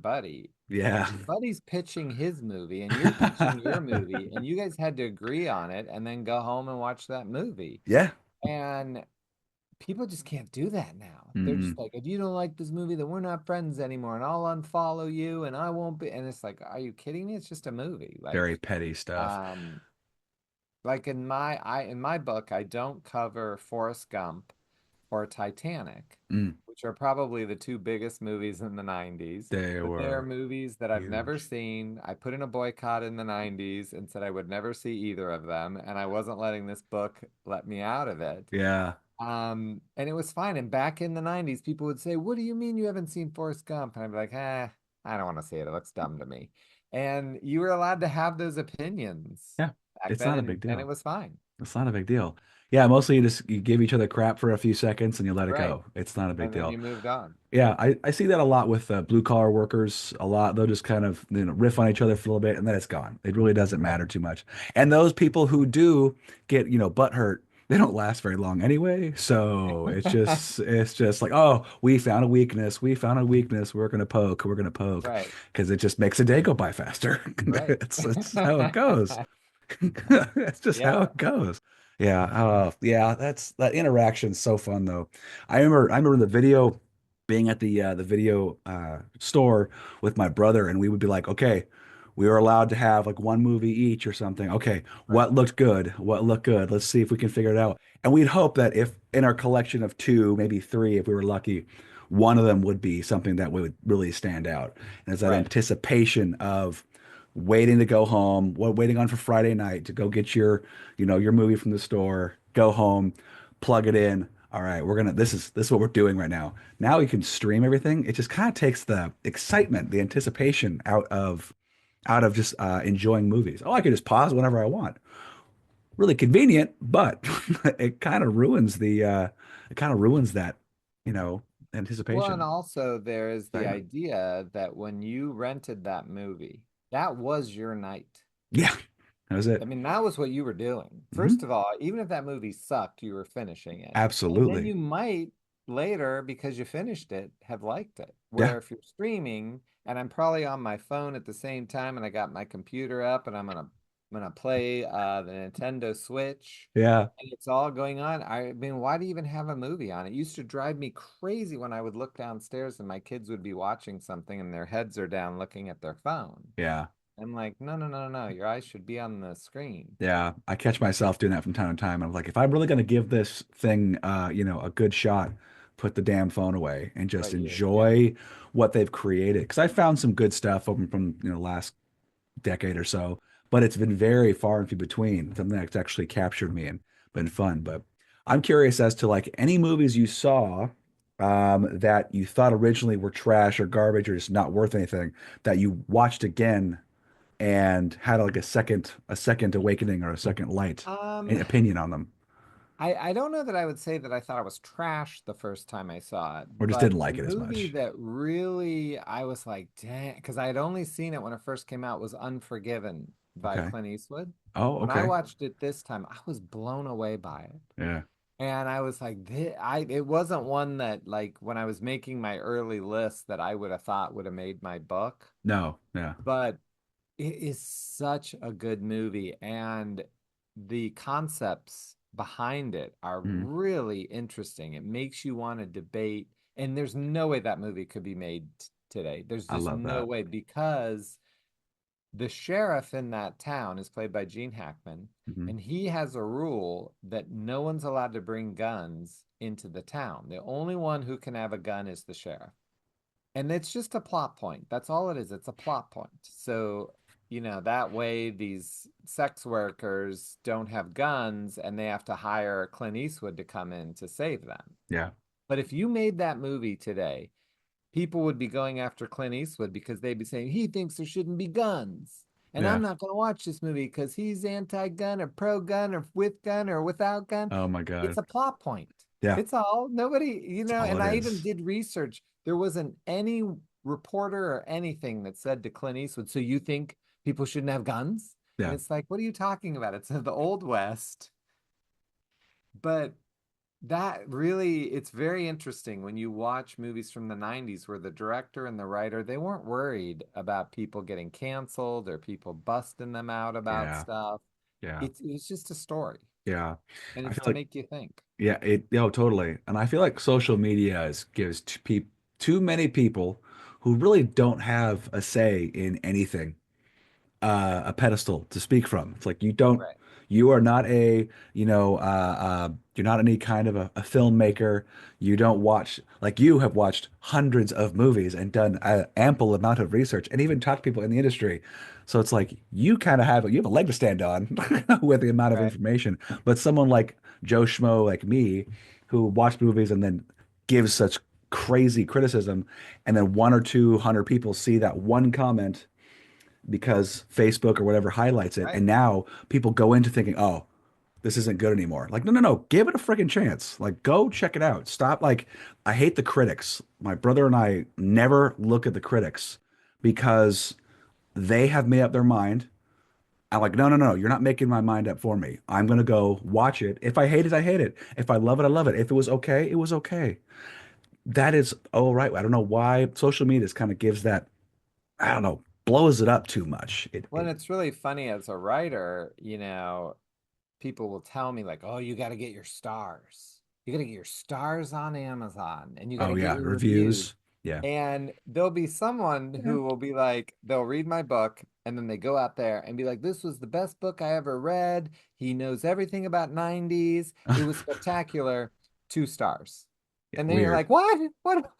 your buddy's pitching his movie and you're pitching your movie, and you guys had to agree on it and then go home and watch that movie. Yeah. And people just can't do that now. They're just Mm-mm. like, if you don't like this movie, then we're not friends anymore and I'll unfollow you and I won't be. And it's like, are you kidding me? It's just a movie. Very petty stuff. Um, like in my book, I don't cover Forrest Gump or Titanic, Mm, which are probably the two biggest movies in the 90s, they but they are were movies that I've never huge. seen. I put in a boycott in the 90s and said I would never see either of them, and I wasn't letting this book let me out of it. Yeah. And it was fine. And back in the 90s, people would say, "What do you mean you haven't seen Forrest Gump?" And I'd be like, I don't want to see it. It looks dumb to me. And you were allowed to have those opinions Yeah, back it's then, not a big and it deal. was fine. It's not a big deal. Yeah, mostly you give each other crap for a few seconds and you let it Right. go. It's not a big And then deal. you moved on. Yeah, I see that a lot with blue collar workers. A lot, they'll just kind of riff on each other for a little bit and then it's gone. It really doesn't Right. matter too much. And those people who do get butt hurt, they don't last very long anyway. So it's just like, oh, we found a weakness. We found a weakness. We're gonna poke. We're gonna poke Right. because it just makes a day go by faster. Right. It's how it goes. That's just how Yeah. it goes. Yeah. Yeah. That interaction's so fun though. I remember the video being at the video store with my brother, and we would be like, okay, we were allowed to have like one movie each or something. Okay, Right. what looked good? What looked good? Let's see if we can figure it out. And we'd hope that if in our collection of two, maybe three, if we were lucky, one of them would be something that would really stand out. And it's that Right. anticipation of waiting to go home, waiting on for Friday night to go get your movie from the store, go home, plug it in. All right, this is what we're doing right now. Now we can stream everything. It just kind of takes the excitement, the anticipation out of just enjoying movies. Oh, I can just pause whenever I want. Really convenient, but it kind of ruins that, you know, Well, and anticipation, also there is the excitement. idea that when you rented that movie, that was your night. Yeah, that was I it. mean, that was what you were doing. Hmm. First of all, even if that movie sucked, you were finishing it. And then Absolutely. you might later, because you finished it, have liked it. Yeah, Where if you're streaming and I'm probably on my phone at the same time and I got my computer up and I'm gonna play the Nintendo Switch yeah, and it's all going on. I mean, why do you even have a movie on? It used to drive me crazy when I would look downstairs and my kids would be watching something and their heads are down looking at their phone. yeah. I'm like, no, no, no, no, no. Your eyes should be on the screen. Yeah, I catch myself doing that from time to time. I'm like, if I'm really going to give this thing, a good shot, put the damn phone away and just But yeah, enjoy what they've created. Because I found some good stuff from last decade or so, but it's been very far and few between. Something that's actually captured me and been fun. But I'm curious as to like any movies you saw that you thought originally were trash or garbage or just not worth anything that you watched again and had like a second awakening or a second light um, an opinion on them I don't know that I would say that I thought it was trash the first time I saw it, or just but didn't the like it as movie much. that really I was like, dang, because I had only seen it when it first came out was Unforgiven by Okay. Clint Eastwood. Oh, When I okay. watched it this time, I was blown away by it. Yeah. And I was like, it wasn't one that like when I was making my early list that I would have thought would have made my book, No. Yeah. but it is such a good movie, and the concepts behind it are Mhm. really interesting. It makes you want to debate, and there's no way that movie could be made today. There's I just love no that. way because the sheriff in that town is played by Gene Hackman, Hmm. and he has a rule that no one's allowed to bring guns into the town. The only one who can have a gun is the sheriff. And it's just a plot point. That's all it is. It's a plot point. So, that way these sex workers don't have guns and they have to hire Clint Eastwood to come in to save them. Yeah. But if you made that movie today, people would be going after Clint Eastwood because they'd be saying he thinks there shouldn't be guns. And I'm Yeah. not going to watch this movie because he's anti-gun or pro-gun or with gun or without gun. Oh my It's God. a plot point. Yeah. It's all nobody, That's all and it I even is. did research. There wasn't any reporter or anything that said to Clint Eastwood, so you think people shouldn't have guns? And Yeah. it's like, what are you talking about? It's the Old West. But that really, it's very interesting when you watch movies from the 90s where the director and the writer, they weren't worried about people getting canceled or people busting them out about Yeah. stuff. Yeah. It's just a story Yeah. and I it's feel to like make you think. yeah, totally. And I feel like social media gives too many people who really don't have a say in anything a pedestal to speak from. It's like Right, you are not you're not any kind of a filmmaker. You don't watch, like you have watched hundreds of movies and done an ample amount of research and even talked to people in the industry. So it's like you have a leg to stand on with the amount of right. information. But someone like Joe Schmo, like me, who watched movies and then gives such crazy criticism, and then one or two hundred people see that one comment because Facebook or whatever highlights it. Right. And now people go into thinking, oh, this isn't good anymore. Like, no, no, no, give it a freaking chance. Like, go check it out. Stop. Like, I hate the critics. My brother and I never look at the critics because they have made up their mind. I'm like, no, no, no, you're not making my mind up for me. I'm gonna go watch it. If I hate it, I hate it. If I love it, I love it. If it was okay, it was okay. That is all right. I don't know why social media just kind of gives that, I don't know, blows it up too much. Well, and it's really funny as a writer, people will tell me like, "Oh, you got to get your stars. You got to get your stars on Amazon and you got Oh to get yeah, your reviews." reviews. Yeah. And there'll be someone Yeah. who will be like, they'll read my book and then they go out there and be like, "This was the best book I ever read. He knows everything about 90s. It was spectacular. 2 stars." Yeah, And then you're weird. like, "What? What?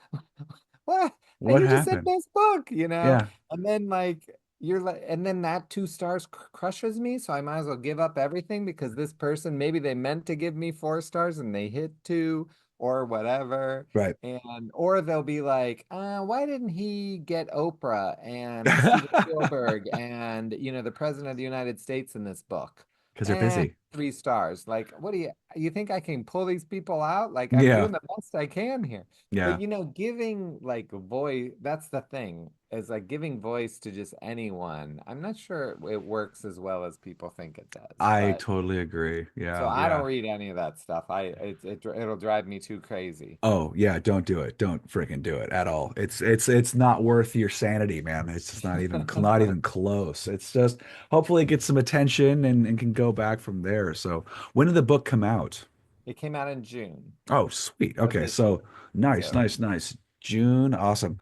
What? What You just said happened? best book?" Yeah. And then like you're like, and then that 2 stars crushes me, so I might as well give up everything because this person maybe they meant to give me 4 stars and they hit two or whatever. Right. And or they'll be like, why didn't he get Oprah and Steven Spielberg and the President of the United States in this book? Because they're busy. 3 stars. Like, what do you think I can pull these people out? Like, I'm Yeah. doing the best I can here. But Yeah. giving like voice, that's the thing, is like giving voice to just anyone. I'm not sure it works as well as people think it does. I But totally agree. so Yeah. I don't Yeah. read any of that stuff. It'll drive me too crazy. Oh, yeah, don't do it. Don't freaking do it at all. It's not worth your sanity, man. It's just not even close. It's just hopefully it gets some attention and can go back from there. So when did the book come out? It came out in June Oh, sweet. of Okay, this year. so nice, So nice, nice. June, awesome.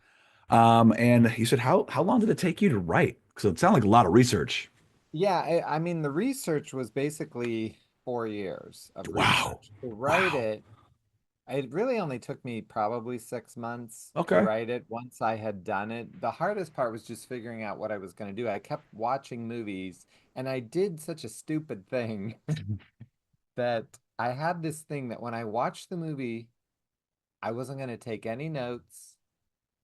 And you said how long did it take you to write? So it sounded like a lot of research. yeah, I mean the research was basically 4 years of Wow. research. To write Wow. it really only took me probably 6 months to Okay. write it once I had done it. The hardest part was just figuring out what I was going to do. I kept watching movies and I did such a stupid thing that I had this thing that when I watched the movie, I wasn't going to take any notes.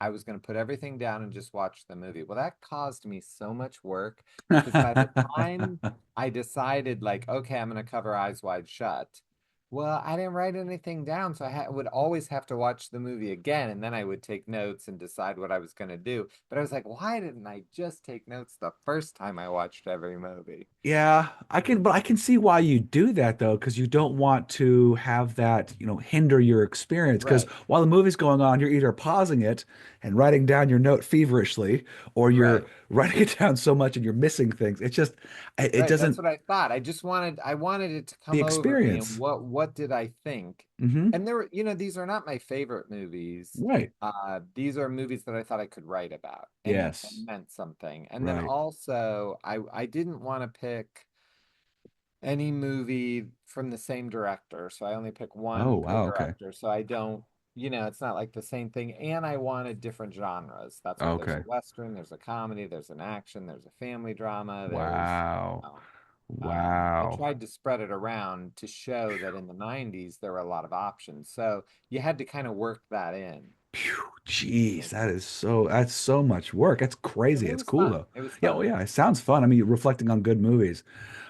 I was going to put everything down and just watch the movie. Well, that caused me so much work because by the time I decided, like, okay, I'm going to cover Eyes Wide Shut, well, I didn't write anything down. So would always have to watch the movie again. And then I would take notes and decide what I was going to do. But I was like, why didn't I just take notes the first time I watched every movie? Yeah, but I can see why you do that though, because you don't want to have that, hinder your experience. Because Right, while the movie's going on, you're either pausing it and writing down your note feverishly, or you're right. writing it down so much and you're missing things. It Right, that's doesn't, what I thought. I wanted it to the come over me and experience. what did I think? Hmm. And these are not my favorite movies. Right. These are movies that I thought I could write about and Yes. meant something. And then Right. also I didn't want to pick any movie from the same director. So I only pick Oh, one per wow. Okay. director. So I don't, it's not like the same thing. And I wanted different genres. That's why there's a Okay. Western, there's a comedy, there's an action, there's a family drama, there's, Wow. I Wow. tried to spread it around to show that in the 90s there were a lot of options. So you had to kind of work that in. Phew, Yeah. jeez, that's so much work. That's But crazy. it It's was cool fun. though. It was Yeah, oh fun. yeah, it sounds fun. I mean, reflecting on good movies.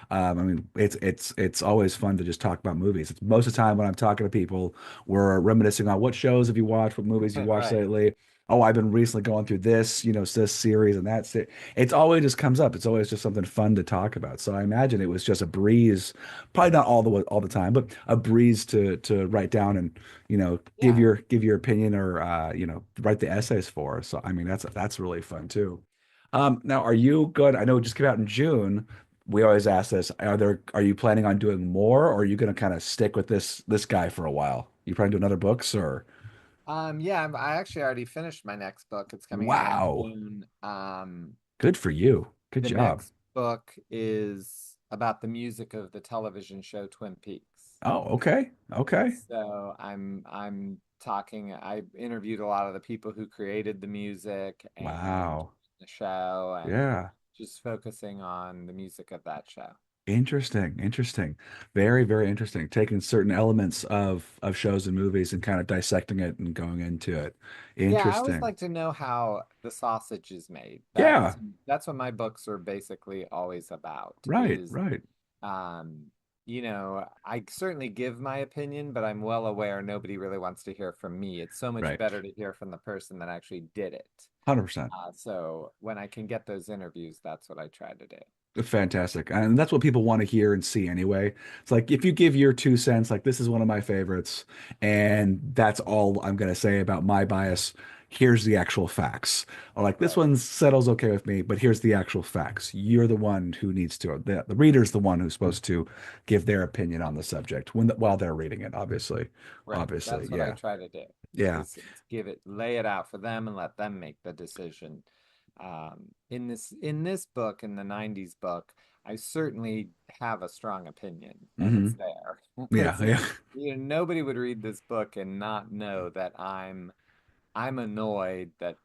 I mean, it's always fun to just talk about movies. It's most of the time when I'm talking to people, we're reminiscing on what shows have you watched, what movies you watched Right. lately. Oh, I've been recently going through this, this series and that's it. It's always just comes up. It's always just something fun to talk about. So I imagine it was just a breeze, probably not all the time, but a breeze to write down and Yeah. give your opinion or write the essays for. So I mean that's really fun too. Now, are you good? I know it just came out in June. We always ask this. Are you planning on doing more or are you going to kind of stick with this guy for a while? You planning to do another books or Yeah, I actually already finished my next book. It's coming out in wow. June. Good for you. Good The job. next book is about the music of the television show Twin Peaks. Oh, okay. Okay. So I interviewed a lot of the people who created the music and Wow. the show and Yeah. just focusing on the music of that show. Interesting, interesting. Very, very interesting. Taking certain elements of shows and movies and kind of dissecting it and going into it. Yeah, I always Interesting. like to know how the sausage is made. Yeah, That's what my books are basically always about right, is right, um I certainly give my opinion, but I'm well aware nobody really wants to hear from me. It's so much right. better to hear from the person that actually did it. 100%. So when I can get those interviews, that's what I try to do. Fantastic. And that's what people want to hear and see anyway. It's like if you give your 2 cents, like this is one of my favorites, and that's all I'm going to say about my bias. Here's the actual facts. Or like this Right, one settles okay with me, but here's the actual facts. You're the one who needs to, the reader's the one who's supposed to give their opinion on the subject while they're reading it, obviously. right. Obviously. That's what I Yeah. try to do. Yeah. Is give it, lay it out for them and let them make the decision. In this book, in the 90s book, I certainly have a strong opinion, and Hmm. it's there. Yeah. It's Yeah. nobody would read this book and not know that I'm annoyed that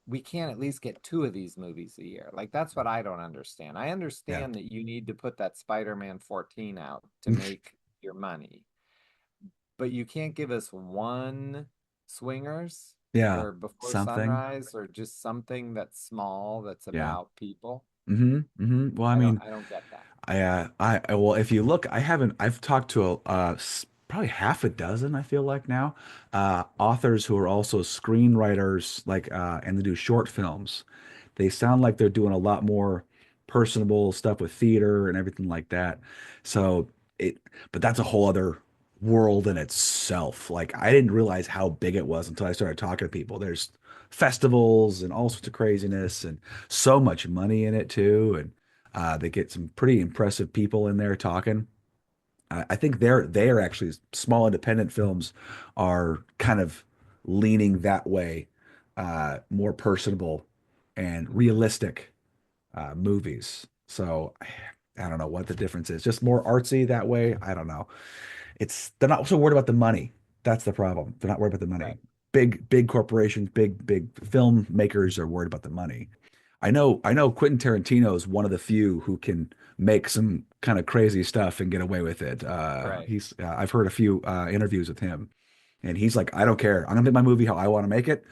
we can't at least get two of these movies a year. Like that's what I don't understand. I Yeah. understand that you need to put that Spider-Man 14 out to make your money, but you can't give us one Swingers Yeah. or Before Something. Sunrise or just something that's small that's Yeah. about people. Well, I mean, I don't get that. well, if you look, I've talked to probably half a dozen, I feel like now, authors who are also screenwriters, like, and they do short films. They sound like they're doing a lot more personable stuff with theater and everything like that. So it, but that's a whole other world in itself. Like I didn't realize how big it was until I started talking to people. There's festivals and all sorts of craziness and so much money in it too. And they get some pretty impressive people in there talking. I think they are actually small independent films are kind of leaning that way, more personable and Mhm. realistic movies. So I don't know what the difference is. Just more artsy that way. I don't know. They're not so worried about the money. That's the problem. They're not worried about the money. Right. Big corporations, big filmmakers are worried about the money. I know Quentin Tarantino is one of the few who can make some kind of crazy stuff and get away with it. Right. I've heard a few interviews with him, and he's like, I don't care. I'm gonna make my movie how I want to make it.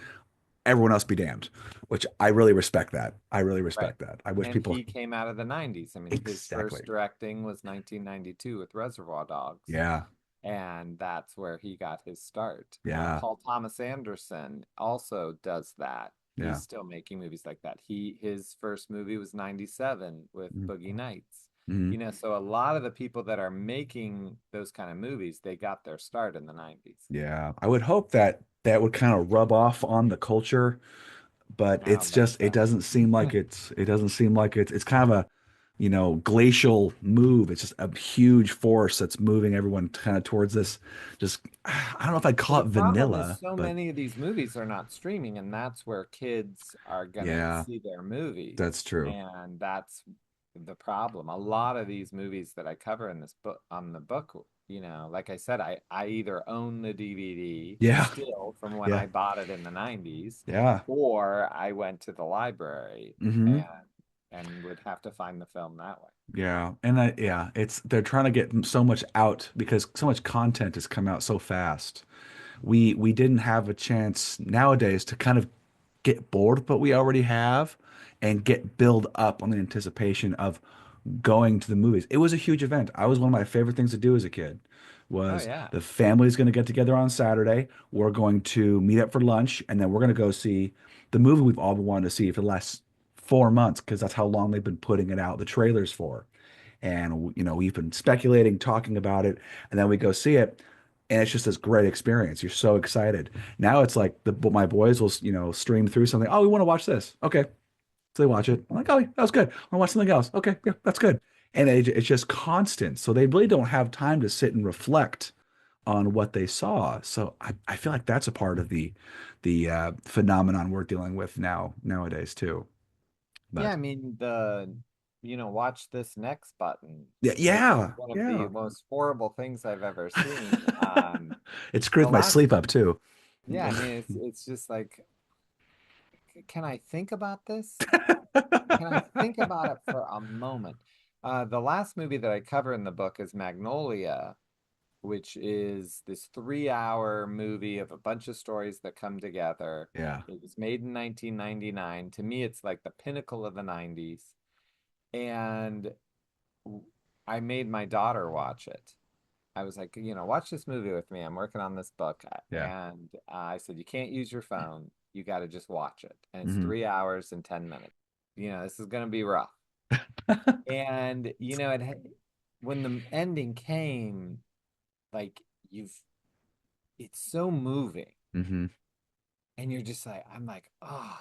Everyone else be damned. Which I really respect that. I really Right. respect that. I wish And people he came out of the 90s. I mean, his exactly. first directing was 1992 with Reservoir Dogs. Yeah, And that's where he got his start. yeah, Paul Thomas Anderson also does that. He's yeah. still making movies like that. His first movie was 97 with Boogie Nights. Mm-hmm. So a lot of the people that are making those kind of movies, they got their start in the 90s. Yeah, I would hope that that would kind of rub off on the culture, but I it's don't think just it so. doesn't seem like it's kind of a, glacial move. It's just a huge force that's moving everyone kind of towards this just I don't know if I'd Well, call the it problem is vanilla, so but many of these movies are not streaming, and that's where kids are gonna yeah, see their that's movies, true. and that's the problem. A lot of these movies that I cover in this book on the book, like I said, I either own the DVD Yeah, still from when yeah, I bought it in the 90s, yeah. or I went to the library Hmm. and would have to find the film that way. Yeah, and yeah, it's they're trying to get so much out because so much content has come out so fast. We didn't have a chance nowadays to kind of get bored with what we already have and get build up on the anticipation of going to the movies. It was a huge event. I was one of my favorite things to do as a kid Oh was yeah. the family's going to get together on Saturday. We're going to meet up for lunch and then we're going to go see the movie we've all been wanting to see for the last 4 months because that's how long they've been putting it out, the trailers for. And we've been speculating, talking about it, and then we go see it, and it's just this great experience. You're so excited. Now it's like my boys will stream through something. Oh, we want to watch this. Okay, so they watch it. I'm like, oh, that was good. I want to watch something else. Okay, yeah, that's good. And it's just constant. So they really don't have time to sit and reflect on what they saw. So I feel like that's a part of the phenomenon we're dealing with nowadays too. Yeah, But I mean watch this next button, yeah, which is yeah, one of the yeah. most horrible things I've ever seen. It The screws my last, sleep up too. yeah, I mean it's just like, can I think about this? Can I think about it for a moment? The last movie that I cover in the book is Magnolia, which is this 3-hour movie of a bunch of stories that come together. Yeah. It was made in 1999. To me, it's like the pinnacle of the 90s. And I made my daughter watch it. I was like, watch this movie with me. I'm working on this book. Yeah. And I said, you can't use your phone. You got to just watch it. And it's Hmm. 3 hours and 10 minutes. This is going to be rough. And, when the ending came, like, you've, it's so moving. Hmm. And you're just like, I'm like, oh.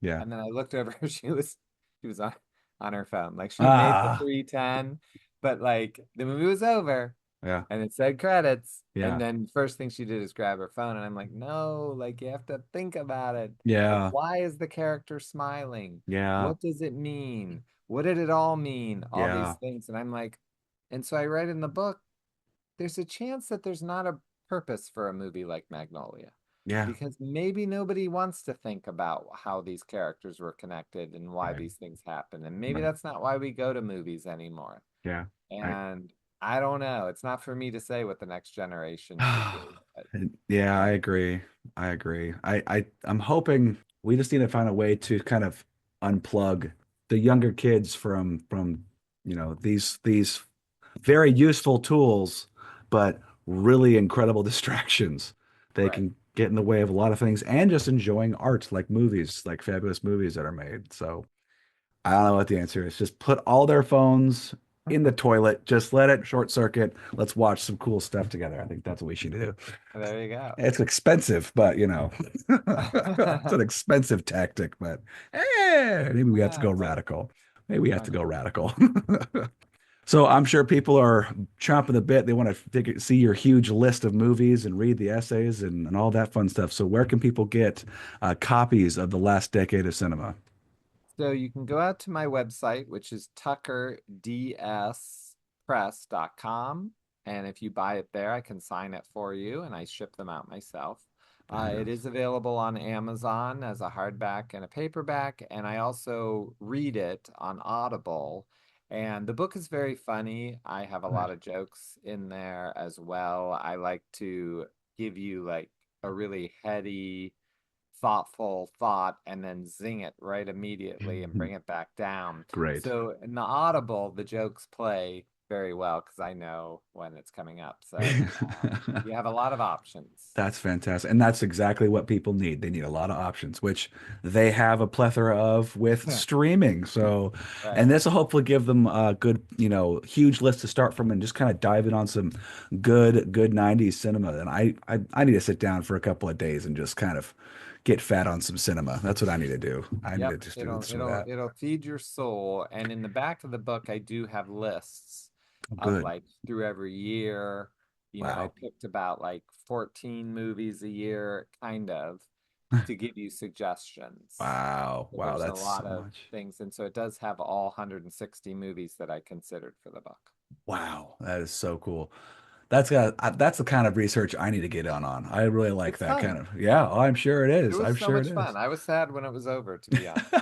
Yeah. And then I looked over, she was on her phone. Like, she made the Ah. 3:10, but like the movie was over Yeah. and it said credits. And Yeah. then first thing she did is grab her phone. And I'm like, no, like you have to think about it. Like, Yeah. why is the character smiling? Yeah. What does it mean? What did it all mean? All these Yeah. things. And I'm like, and so I write in the book, there's a chance that there's not a purpose for a movie like Magnolia Yeah. because maybe nobody wants to think about how these characters were connected and why Right. these things happen. And maybe Right. that's not why we go to movies anymore. Yeah. I And I don't know. It's not for me to say what the next generation should do. But Yeah, I uh, agree. I agree. I'm hoping we just need to find a way to kind of unplug the younger kids from these very useful tools, but really incredible distractions. They right. can get in the way of a lot of things and just enjoying art like movies, like fabulous movies that are made. So I don't know what the answer is. Just put all their phones in the toilet. Just let it short circuit. Let's watch some cool stuff together. I think that's what we should do. There you go. It's expensive, but it's an expensive tactic, but maybe we have to Ah, go it's all radical. Maybe we have why to go not? radical. So I'm sure people are chomping the bit. They want to see your huge list of movies and read the essays and all that fun stuff. So where can people get copies of The Last Decade of Cinema? So you can go out to my website, which is tuckerdspress.com. And if you buy it there, I can sign it for you and I ship them out myself. It Fabulous. is available on Amazon as a hardback and a paperback. And I also read it on Audible. And the book is very funny. I have a Good. lot of jokes in there as well. I like to give you like a really heady, thoughtful thought and then zing it right immediately and bring it back down. Great. So in the Audible, the jokes play very well because I know when it's coming up. So you have a lot of options. That's fantastic. And that's exactly what people need. They need a lot of options, which they have a plethora of with streaming. So, Right. and this will hopefully give them a good, huge list to start from and just kind of dive in on some good 90s cinema. And I need to sit down for a couple of days and just kind of get fat on some cinema. That's what I need to do. I need to Yep, just do it'll some of it'll that. it'll feed your soul. And in the back of the book, I do have lists Oh, of good. like through every year. I Wow. picked about like 14 movies a year, kind of, to give you suggestions. Wow. So Wow. there's a That's so lot of much. things, and so it does have all 160 movies that I considered for the book. Wow. That is so cool. That's the kind of research I need to get on. I really like It's that kind fun. of. Yeah, oh, I'm sure it It is. I'm was so sure it much is. fun. I was sad when it was over, to be honest.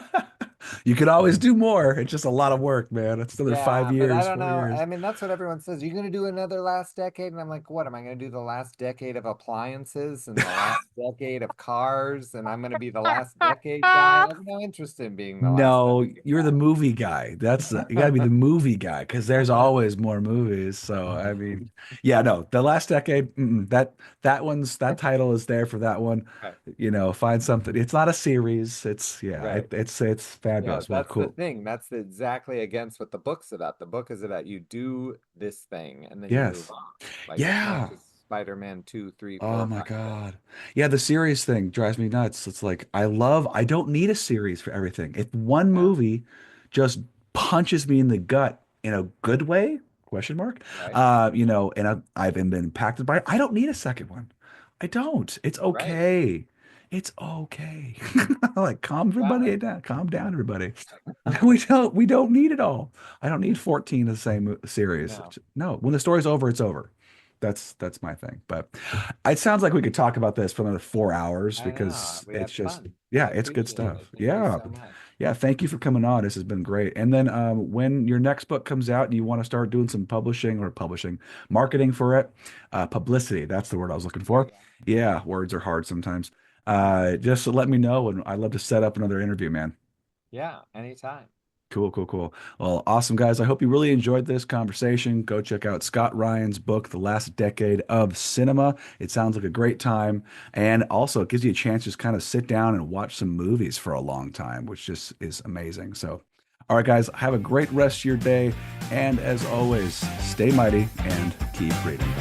You could always do more. It's just a lot of work, man. It's another five Yeah, but I years, don't four know. years. I mean, that's what everyone says. You're going to do another last decade? And I'm like, what? Am I going to do the last decade of appliances and the last decade of cars? And I'm going to be the last decade guy? I have no interest in being the last No, decade you're the movie guy. You got to be the movie guy because there's guy. always more movies. So I mean, yeah, no, the last decade, that title is there for that one. Right, Find something. It's not a series. It's yeah, right. it's Yeah, fabulous. Well, that's the cool. thing. That's exactly against what the book's about. The book is about you do this thing and then you move Yes. on. Like as much Yeah. as Spider-Man 2, 3, Oh 4, my 5, 6. God. Yeah, the series thing drives me nuts. It's like I don't need a series for everything. If one Yeah, movie just punches me in the gut in a good way, question mark, right, and I've been impacted by it, I don't need a second one. I don't. It's right. okay. It's okay. Like calm It's everybody valid. down. Calm down, everybody. We don't need it all. I don't need 14 of the same series. No, No, when the story's over, it's over. That's my thing. But it sounds like we could talk about this for another 4 hours I know. because We it's had just fun. yeah, I it's good appreciate stuff. it. Thank you Yeah. so much. Yeah, thank you for coming on. This has been great. And then when your next book comes out and you want to start doing some publishing, marketing for it, publicity, that's the word I was looking There you for. go. Yeah, words are hard sometimes. Just let me know, and I'd love to set up another interview, man. Yeah, anytime. Cool, cool, cool. Well, awesome, guys. I hope you really enjoyed this conversation. Go check out Scott Ryan's book, The Last Decade of Cinema. It sounds like a great time. And also, it gives you a chance to just kind of sit down and watch some movies for a long time, which just is amazing. So, all right, guys, have a great rest of your day. And as always, stay mighty and keep reading.